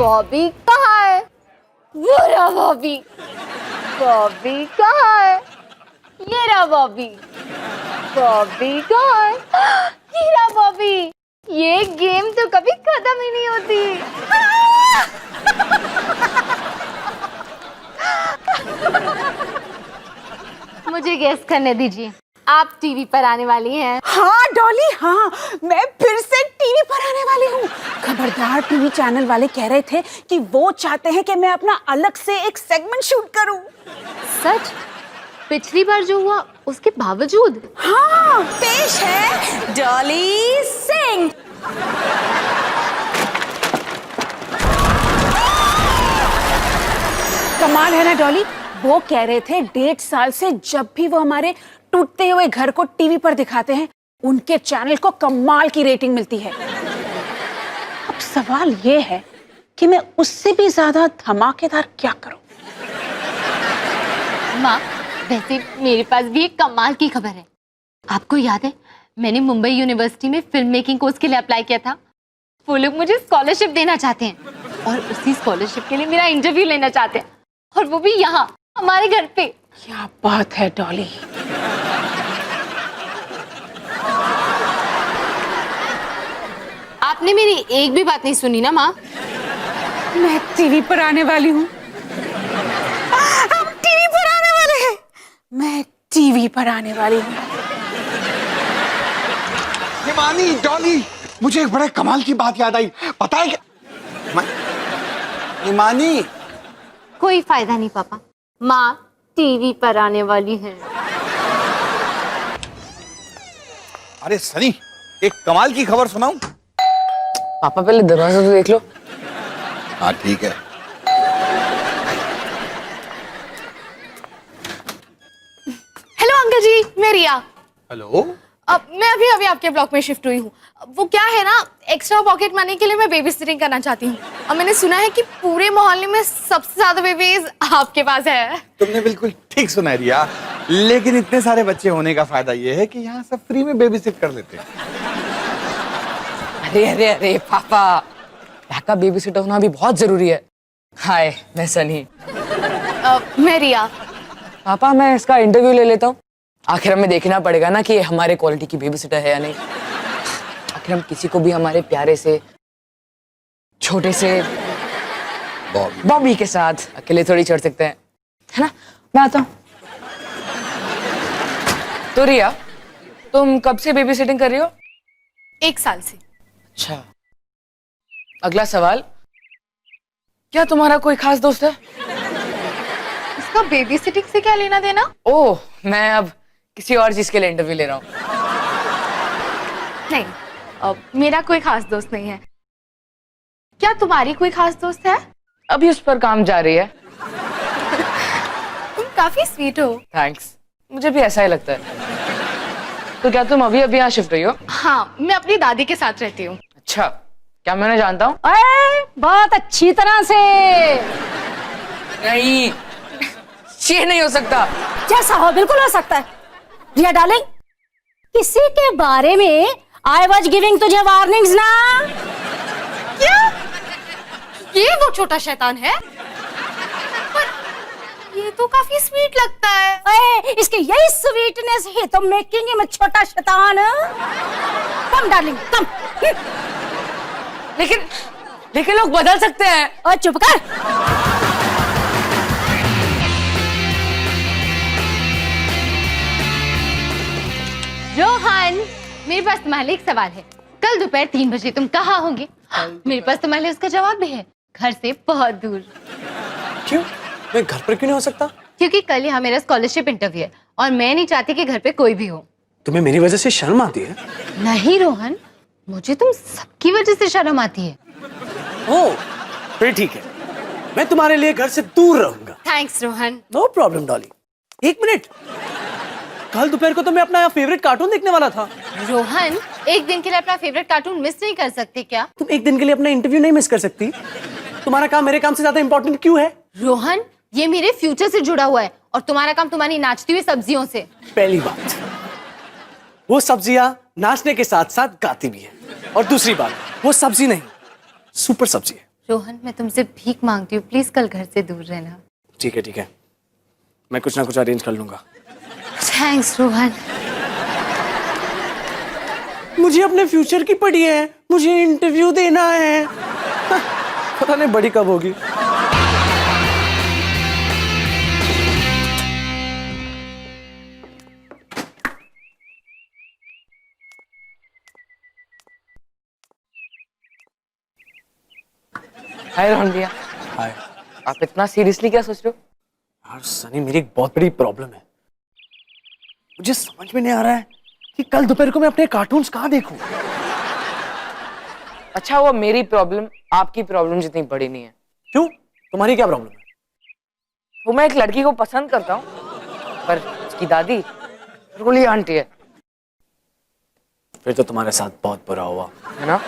बॉबी कहाँ है? वो रहा बॉबी। बॉबी कहाँ है? ये रहा बॉबी। बॉबी कहाँ है? ये रहा बॉबी। ये गेम तो कभी खत्म ही नहीं होती। मुझे गेस करने दीजिए, आप टीवी पर आने वाली हैं। हाँ डॉली, हाँ मैं फिर से टीवी पर आने वाली हूँ। खबरदार, टीवी चैनल वाले कह रहे थे कि वो चाहते हैं कि मैं अपना अलग से एक सेगमेंट शूट करूँ। सच? पिछली बार जो हुआ उसके बावजूद? हाँ, पेश है डॉली सिंह। कमाल है ना डॉली, वो कह रहे थे 1.5 साल से जब भी वो हमारे टूटते हुए घर को टीवी पर दिखाते हैं, उनके चैनल को कमाल की रेटिंग मिलती है। अब सवाल ये है कि मैं उससे भी ज्यादा धमाकेदार क्या करूं? माँ, वैसे मेरे पास भी एक कमाल की खबर है। आपको याद है मैंने मुंबई यूनिवर्सिटी में फिल्म मेकिंग कोर्स के लिए अप्लाई किया था। वो लोग मुझे स्कॉलरशिप देना चाहते हैं और उसी स्कॉलरशिप के लिए मेरा इंटरव्यू लेना चाहते हैं, और वो भी यहाँ हमारे घर पे। क्या बात है डॉली। आपने मेरी एक भी बात नहीं सुनी ना माँ? मैं टीवी पर आने वाली हूँ। हम टीवी पर आने वाले हैं। मैं टीवी पर आने वाली हूँ। हिमानी, डॉली, मुझे एक बड़े कमाल की बात याद आई। पता है क्या हिमानी? कोई फायदा नहीं पापा, माँ टीवी पर आने वाली है। अरे सनी, एक कमाल की खबर सुनाऊं? पापा पहले दरवाजा तो देख लो। हाँ ठीक है। हेलो अंकल जी, मैं रिया। हेलो। मैं अभी आपके ब्लॉक में शिफ्ट हुई हूँ। वो क्या है ना, एक्स्ट्रा पॉकेट मनी के लिए मैं बेबी सिटिंग करना चाहती हूँ, और मैंने सुना है कि पूरे मोहल्ले में सबसे ज्यादा बेबीज आपके पास है। तुमने बिल्कुल ठीक सुना रिया, लेकिन इतने सारे बच्चे होने का फायदा ये है कि यहाँ सब फ्री में बेबी सिट कर लेते हैं। अरे अरे अरे पापा, बैकअप बेबी सिटर होना भी बहुत जरूरी है। हाय, मैं सनी। मैं रिया। पापा मैं इसका इंटरव्यू ले लेता हूँ। आखिर हमें देखना पड़ेगा ना कि हमारे क्वालिटी की बेबी सिटर है या नहीं। आखिर हम किसी को भी हमारे प्यारे से छोटे से बॉबी के साथ अकेले थोड़ी छोड़ सकते हैं, है ना? मैं आता हूँ। तो रिया, तुम कब से बेबी सिटिंग कर रही हो? 1 साल से। अच्छा, अगला सवाल, क्या तुम्हारा कोई खास दोस्त है? इसका बेबी सिटिंग से क्या लेना देना? ओह, मैं अब किसी और चीज के लिए इंटरव्यू ले रहा हूँ। नहीं, मेरा कोई खास दोस्त नहीं है। क्या तुम्हारी कोई खास दोस्त है? अभी उस पर काम जारी है। तुम काफी स्वीट हो। थैंक्स, मुझे भी ऐसा ही लगता है। तो क्या तुम अभी अभी यहाँ शिफ्ट हुई हो? हाँ, मैं अपनी दादी के साथ रहती हूँ। अच्छा, क्या मैं उन्हें जानता हूँ? बहुत अच्छी तरह से। नहीं, ये नहीं हो सकता। जैसा हो बिल्कुल हो सकता है। रिया डार्लिंग, किसी के बारे में आई वॉज गिविंग तुझे वार्निंग्स ना। क्या? ये वो छोटा शैतान है? पर ये तो काफी स्वीट लगता है। इसकी यही स्वीटनेस ही तो मेकिंग हिम छोटा शैतान। Come darling come. लेकिन लोग बदल सकते हैं। और चुप कर। रोहन, मेरे पास तुम्हारे लिए एक सवाल है। कल दोपहर 3 बजे तुम कहाँ होंगे? मेरे पास तुम्हारे लिए उसका जवाब भी है, घर से बहुत दूर। क्यों? मैं घर पर क्यों नहीं हो सकता? क्योंकि कल यहाँ मेरा स्कॉलरशिप इंटरव्यू है और मैं नहीं चाहती कि घर पे कोई भी हो। तुम्हें मेरी वजह से शर्म आती है? नहीं रोहन, मुझे तुम सबकी वजह से शर्म आती है। ओह, फिर ठीक है, मैं तुम्हारे लिए घर से दूर रहूंगा। Thanks Rohan. No problem Dolly. 1 minute, कल दोपहर को तो मैं अपना फेवरेट कार्टून देखने वाला था। रोहन, एक दिन के लिए अपना फेवरेट कार्टून मिस नहीं कर सकते क्या? तुम एक दिन के लिए अपना इंटरव्यू नहीं मिस कर सकती? तुम्हारा काम मेरे काम से ज्यादा इंपॉर्टेंट क्यों है? रोहन, ये मेरे फ्यूचर से जुड़ा हुआ है और तुम्हारा काम तुम्हारी नाचती हुई सब्जियों से। पहली बात, वो सब्जियां नाचने के साथ साथ गाती भी है, और दूसरी बात, वो सब्जी नहीं, सुपर सब्जी है। रोहन, मैं तुमसे भीख मांगती हूँ, प्लीज कल घर से दूर रहना। ठीक है, मैं कुछ ना कुछ अरेंज कर लूंगा। थैंक्स रोहन। मुझे अपने फ्यूचर की पड़ी है, मुझे इंटरव्यू देना है। पता नहीं बड़ी कब होगी। हाय रोहन भैया। हाय। आप इतना सीरियसली क्या सोच रहे हो? यार सनी, मेरी एक बहुत बड़ी प्रॉब्लम है। मुझे समझ में नहीं आ रहा है कि कल दोपहर को मैं अपने कार्टून्स कहाँ देखूं। अच्छा, वो मेरी प्रॉब्लम आपकी प्रॉब्लम जितनी बड़ी नहीं है। क्यों? तुम्हारी क्या प्रॉब्लम है? वो मैं एक लड़की को पसंद करता हूँ, पर उसकी दादी रोली आंटी है। फिर तो तुम्हारे साथ बहुत बुरा हुआ है ना?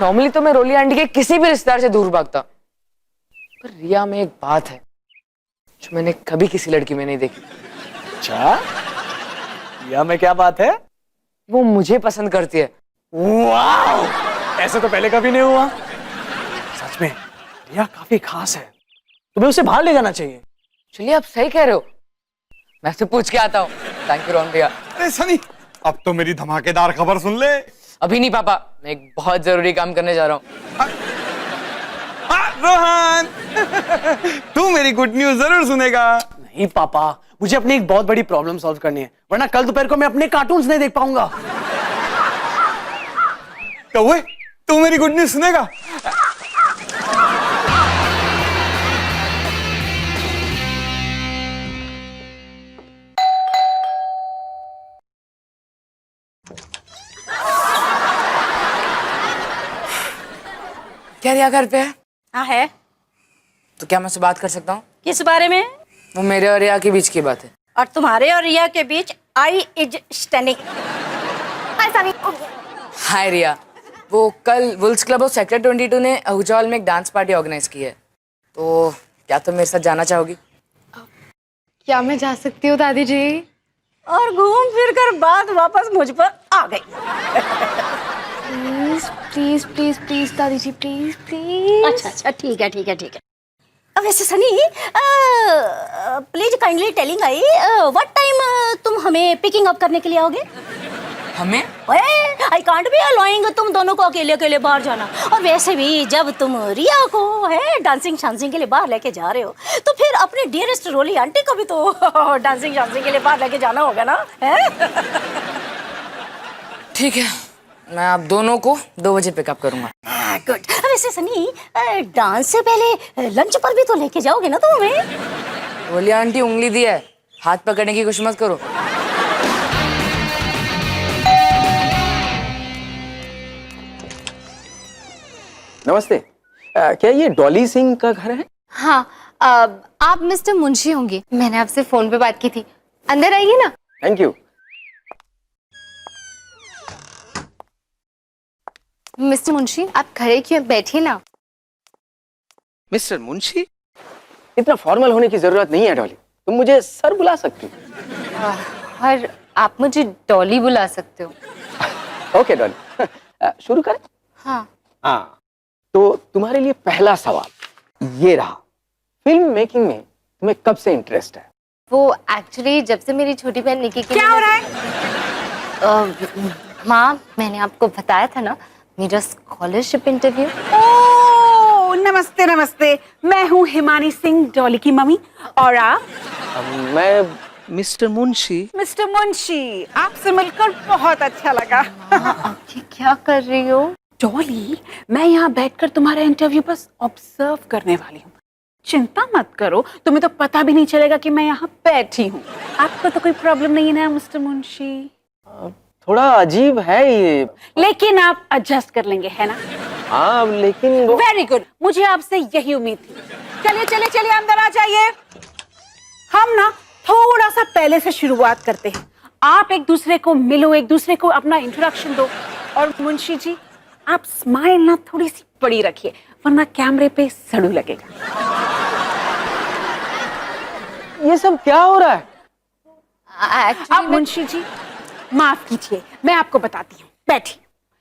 नॉर्मली तो मैं रोली आंटी के किसी भी रिश्तेदार से दूर भागता, पर रिया में एक बात है जो मैंने कभी किसी लड़की में नहीं देखी। अच्छा, या मैं क्या बात है? वो मुझे पसंद करती है। वाओ! ऐसे तो पहले कभी नहीं हुआ। सच में रिया काफी खास है, तुम्हें उसे बाहर ले जाना चाहिए। चलिए, आप सही कह रहे हो, मैं उससे पूछ के आता हूँ। थैंक यू रोहन भैया। अरे सनी, अब तो मेरी धमाकेदार खबर सुन ले। अभी नहीं पापा, मैं एक बहुत जरूरी काम करने जा रहा हूँ। रोहन, तू मेरी गुड न्यूज जरूर सुनेगा। नहीं पापा, मुझे अपनी एक बहुत बड़ी प्रॉब्लम सॉल्व करनी है, वरना कल दोपहर को मैं अपने कार्टून्स नहीं देख पाऊंगा। कौवे, तू मेरी गुड न्यूज सुनेगा। क्या रिया घर पे है? हाँ है। तो क्या मैं उससे बात कर सकता हूँ? किस बारे में? वो मेरे और रिया के बीच की बात है। और तुम्हारे और रिया के बीच आई इज स्टैंडिंग। हाय सनी। हाय रिया, वो कल वुल्स क्लब ऑफ सेक्टर 22 ने आहूजा हॉल में एक डांस पार्टी ऑर्गेनाइज की है, तो क्या तुम मेरे साथ जाना चाहोगी? क्या मैं जा सकती हूँ दादी जी? और घूम फिर कर बात वापस मुझ पर आ गई। प्लीज प्लीज प्लीज प्लीज दादी जी, प्लीज प्लीज। अच्छा ठीक है। अब वैसे Sunny, please kindly telling I what time तुम हमें पिकिंग अप करने के लिए आओगे? हमें? आई कांट बी अलाउइंग तुम दोनों को अकेले बाहर जाना। और वैसे भी जब तुम रिया को डांसिंग शांसिंग के लिए बाहर लेके जा रहे हो, तो फिर अपने डियरेस्ट रोली आंटी को भी तो डांसिंग शांसिंग के लिए बाहर लेके जाना होगा ना? ठीक है, मैं आप दोनों को 2 बजे पिकअप करूंगा। गुड। वैसे सनी, डांस से पहले लंच पर भी तो लेके जाओगे ना तुम हमें? बोलिए आंटी, उंगली दी है, हाथ पकड़ने की कोशिश मत करो। नमस्ते। क्या ये डॉली सिंह का घर है? हाँ, आप मिस्टर मुंशी होंगे, मैंने आपसे फोन पे बात की थी। अंदर आइए ना। Thank you. मिस्टर मुंशी, आप खड़े क्यों, बैठिए ना। मिस्टर मुंशी? इतना फॉर्मल होने की जरूरत नहीं है डॉली, तुम मुझे सर बुला सकती हो। और आप मुझे डॉली बुला सकते हो। ओके डॉली, शुरू करें? हाँ। हाँ, तो तुम्हारे लिए पहला सवाल ये रहा, फिल्म मेकिंग में तुम्हें कब से इंटरेस्ट है? वो एक्चुअली जब से मेरी छोटी बहन निकी के क्या हो रहा है? माँ, मैंने आपको बताया था ना, मेरा स्कॉलरशिप इंटरव्यू। ओ नमस्ते, मैं हूँ हिमानी सिंह, डॉली की मम्मी। और आप? मैं मिस्टर मुंशी। मिस्टर मुंशी, आपसे मिलकर बहुत अच्छा लगा। आप ये क्या कर रही हो? डॉली, मैं यहाँ बैठकर तुम्हारा इंटरव्यू बस ऑब्जर्व करने वाली हूँ। चिंता मत करो, तुम्हें तो पता भी नहीं चलेगा कि मैं यहाँ बैठी हूँ। आपको तो कोई प्रॉब्लम नहीं है ना मिस्टर मुंशी? थोड़ा अजीब है ये। लेकिन आप एडजस्ट कर लेंगे, है ना? हाँ, लेकिन वो वेरी गुड, मुझे आपसे यही उम्मीद थी। चलिए अंदर आ जाइए। हम ना थोड़ा सा पहले से शुरुआत करते हैं। आप एक दूसरे को मिलो, एक दूसरे को अपना इंट्रोडक्शन दो। और मुंशी जी, आप स्माइल ना थोड़ी सी बड़ी रखिए, वरना कैमरे पे सड़ू लगेगा। ये सब क्या हो रहा है? अब मुंशी जी माफ कीजिए, मैं आपको बताती हूँ। बैठिए।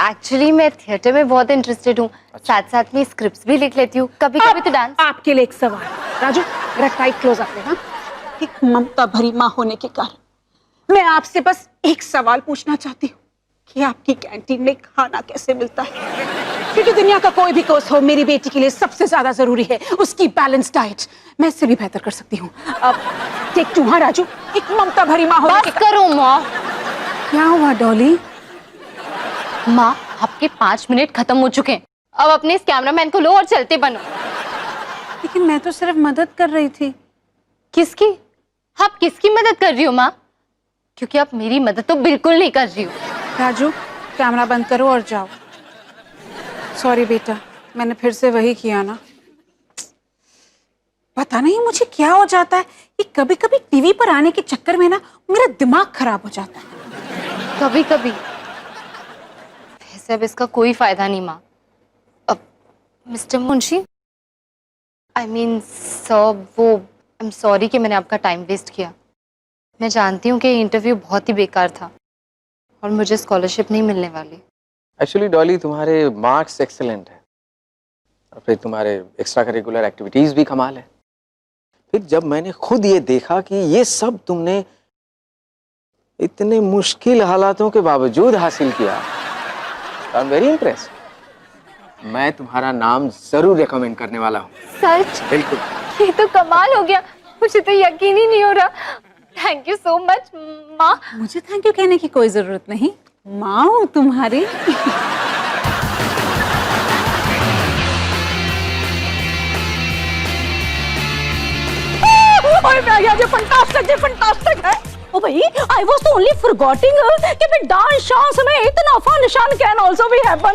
एक्चुअली मैं थिएटर में बहुत इंटरेस्टेड हूँ, साथ साथ में स्क्रिप्ट्स भी लिख लेती हूँ, कभी कभी तो डांस। आपके लिए एक सवाल, राजू मेरा टाइट क्लोज अप लेना। एक ममता भरी माँ होने के कारण मैं आपसे बस एक सवाल पूछना चाहती हूँ कि आपकी कैंटीन में खाना कैसे मिलता है? क्योंकि दुनिया का कोई भी कोर्स हो, मेरी बेटी के लिए सबसे ज्यादा जरूरी है उसकी बैलेंस डाइट। मैं इससे भी बेहतर कर सकती हूँ। अब टेक 2, हाँ राजू, एक ममता भरी माँ होने के बस करो माँ। क्या हुआ डॉली? माँ, आपके 5 मिनट खत्म हो चुके हैं, अब अपने इस कैमरामैन को लो और चलते बनो। लेकिन मैं तो सिर्फ मदद कर रही थी। किसकी? आप किसकी मदद कर रही हो माँ? क्योंकि आप मेरी मदद तो बिल्कुल नहीं कर रही हो। राजू कैमरा बंद करो और जाओ। सॉरी बेटा, मैंने फिर से वही किया ना। पता नहीं मुझे क्या हो जाता है, ये कभी कभी टीवी पर आने के चक्कर में ना मेरा दिमाग खराब हो जाता है। कभी कभी वैसे अब इसका कोई फायदा नहीं माँ। अब mister Munshi, I mean sir, वो आई एम सॉरी कि मैंने आपका टाइम वेस्ट किया। मैं जानती हूँ कि इंटरव्यू बहुत ही बेकार था और मुझे स्कॉलरशिप नहीं मिलने वाली। एक्चुअली डॉली, तुम्हारे मार्क्स एक्सेलेंट है और फिर तुम्हारे एक्स्ट्रा करिकुलर एक्टिविटीज भी कमाल है। फिर जब मैंने खुद ये देखा कि ये सब तुमने इतने मुश्किल हालातों के बावजूद हासिल किया, आई एम वेरी इम्प्रेस्ड। मैं तुम्हारा नाम जरूर रिकमेंड करने वाला हूँ। सच? बिल्कुल। ये तो कमाल हो गया, मुझे तो यकीन ही नहीं हो रहा। थैंक यू सो मच माँ। मुझे थैंक यू कहने की कोई जरूरत नहीं, माँ हूँ तुम्हारी। फंटास्टिक है। ओ भाई, I was the only forgetting कि मैं डांस शांस में इतना फन शन कैन आल्सो बी हैपन।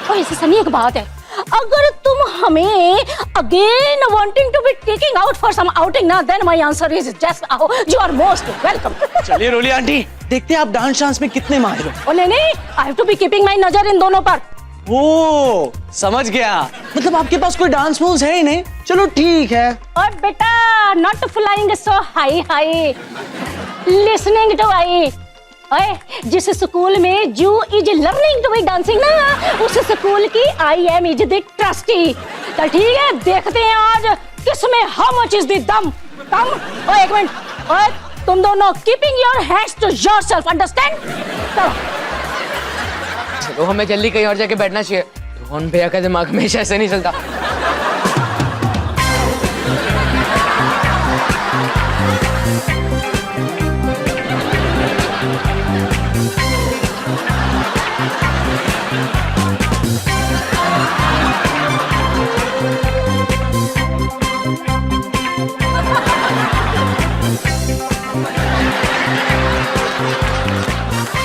और ऐसे सनी एक बात है, अगर तुम हमें again wanting to be taking out for some outing ना, then my answer is just you are most welcome. चलिए रोली आंटी, देखते हैं आप डांस डांस में कितने माहिर हो। ओ नहीं, I have to be keeping my नजर इन दोनों पर। ओ समझ गया, मतलब आपके पास कोई डांस मूव्स है ही नहीं। चलो ठीक है। और बेटा, not flying so high high, listening to I. ओए, जिस स्कूल में you is learning to be dancing ना, उस स्कूल की I am is the trustee. तो ठीक है, देखते हैं आज किसमें हाउ मच इज द दम। ओए एक मिनट, ओए तुम दोनों keeping your hands to yourself, understand? चलो हमें जल्दी कहीं और जाके बैठना चाहिए। रोहन भैया का दिमाग हमेशा ऐसे नहीं चलता।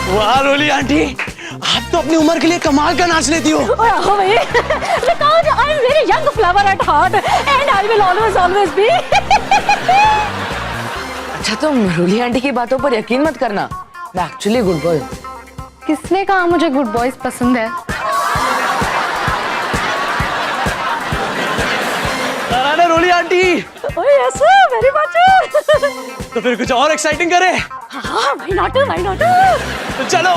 वाह रोली आंटी, आप तो अपनी उम्र के लिए कमाल का नाच लेती हो। Oh, because I am very young flower at heart and I will always be। अच्छा, तुम रोली आंटी की बातों पर यकीन मत करना, मैं एक्चुअली गुड बॉय हूँ। किसने कहा मुझे गुड बॉयज पसंद है? ना रोली aunty, Oh yes, very much। तो फिर कुछ और एक्साइटिंग करें? हाँ, why not? तो चलो।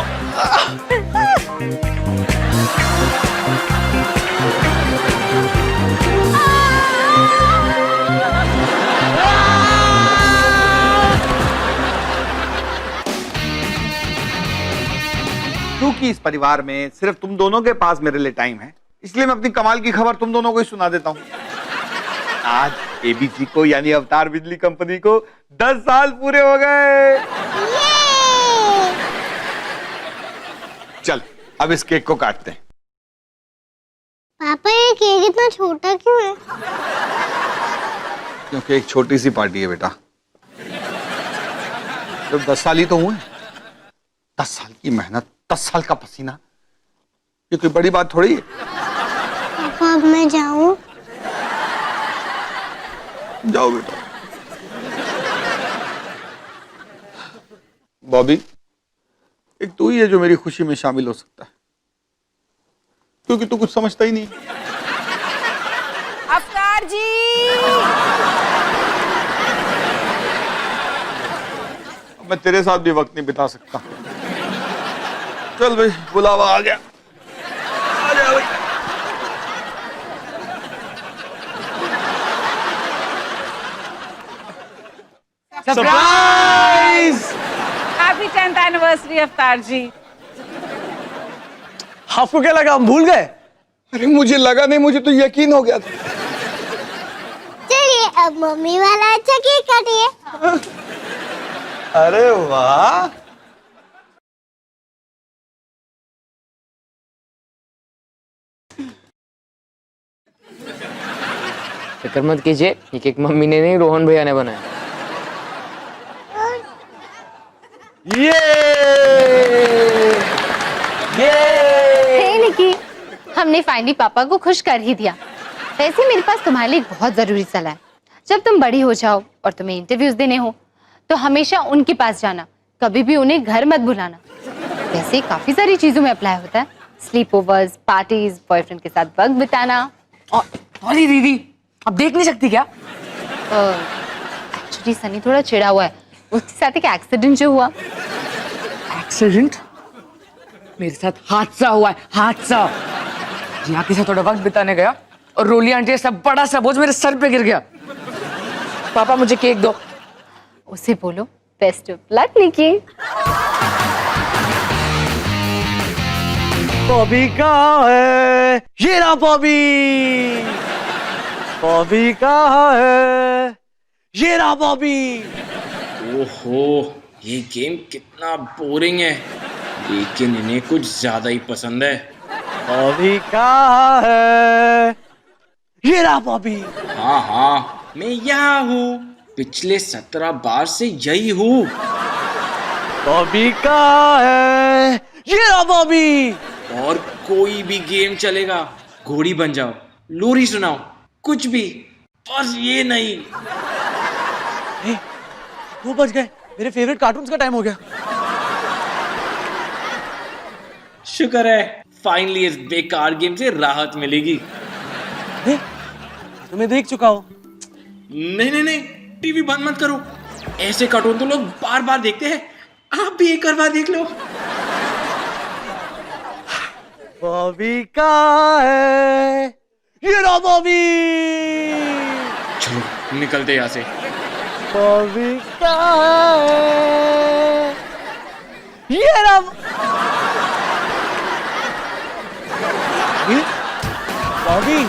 क्योंकि इस परिवार में सिर्फ तुम दोनों के पास मेरे लिए टाइम है, इसलिए मैं अपनी कमाल की खबर तुम दोनों को ही सुना देता हूँ। आज एबीसी को यानी अवतार बिजली कंपनी को 10 साल पूरे हो गए। चल अब इस केक को काटते हैं। पापा, ये केक इतना छोटा क्यों है? क्योंकि एक छोटी सी पार्टी है बेटा। जब 10 साल ही तो हुए, 10 साल की मेहनत, 10 साल का पसीना, ये कोई बड़ी बात थोड़ी है। पापा, अब मैं जाऊं? जाओ बेटा। बॉबी, एक तू ही है जो मेरी खुशी में शामिल हो सकता है, क्योंकि तू कुछ समझता ही नहीं। अवतार जी, मैं तेरे साथ भी वक्त नहीं बिता सकता। चल भाई, बुलावा आ गया। आ जा भाई। सरप्राइज! हैप्पी 10th एनिवर्सरी अवतार जी। आपको क्या लगा हम भूल गए? अरे मुझे लगा नहीं, मुझे तो यकीन हो गया था। चलिए अब मम्मी वाला अच्छा केक काटिए। अरे वाह, फिक्र मत कीजिए, ये केक मम्मी ने नहीं रोहन भैया ने बनाया। हे निकी, हमने फाइनली पापा को खुश कर ही दिया। वैसे मेरे पास तुम्हारे लिए एक बहुत जरूरी सलाह है। जब तुम बड़ी हो जाओ और तुम्हें इंटरव्यूज देने हो तो हमेशा उनके पास जाना, कभी भी उन्हें घर मत बुलाना। वैसे काफी सारी चीजों में अप्लाई होता है, स्लीप ओवर्स, पार्टीज, बॉयफ्रेंड के साथ वक्त बिताना। और सॉरी दीदी, अब देख नहीं सकती क्या? एक्चुअली सनी थोड़ा चिढ़ा हुआ है, उसके साथ एक एक्सीडेंट जो हुआ। एक्सीडेंट? मेरे साथ हादसा हुआ है, हादसा। जिया के साथ थोड़ा वक्त बिताने गया और रोली आंटी ऐसा बड़ा सा बोझ मेरे सर पे गिर गया। पापा मुझे केक दो। उसे बोलो बेस्ट ऑफ लक निकी। बॉबी कहाँ है? ये रहा बॉबी। बॉबी कहाँ है? ये रहा बॉबी। ओहो, ये गेम कितना बोरिंग है, लेकिन इन्हें कुछ ज्यादा ही पसंद है। बॉबी कहाँ है? ये रहा बॉबी। हाँ हाँ, मैं यहाँ हूँ, पिछले 17 बार से यही हूँ। बॉबी कहाँ है? ये रहा बॉबी। और कोई भी गेम चलेगा, घोड़ी बन जाओ, लोरी सुनाओ, कुछ भी, बस ये नहीं। वो बच गए, मेरे फेवरेट कार्टून्स का टाइम हो गया। शुक्र है, फाइनली इस बेकार गेम से राहत मिलेगी। तुम्हें देख चुका हूँ। नहीं नहीं नहीं, टीवी बंद मत करो, ऐसे कार्टून तो लोग बार बार देखते हैं, आप भी एक बार देख लो। बॉबी कहाँ है? ये रहा बॉबी। चलो निकलते यहाँ से। बॉबी कहाँ है? ये रहा बॉबी।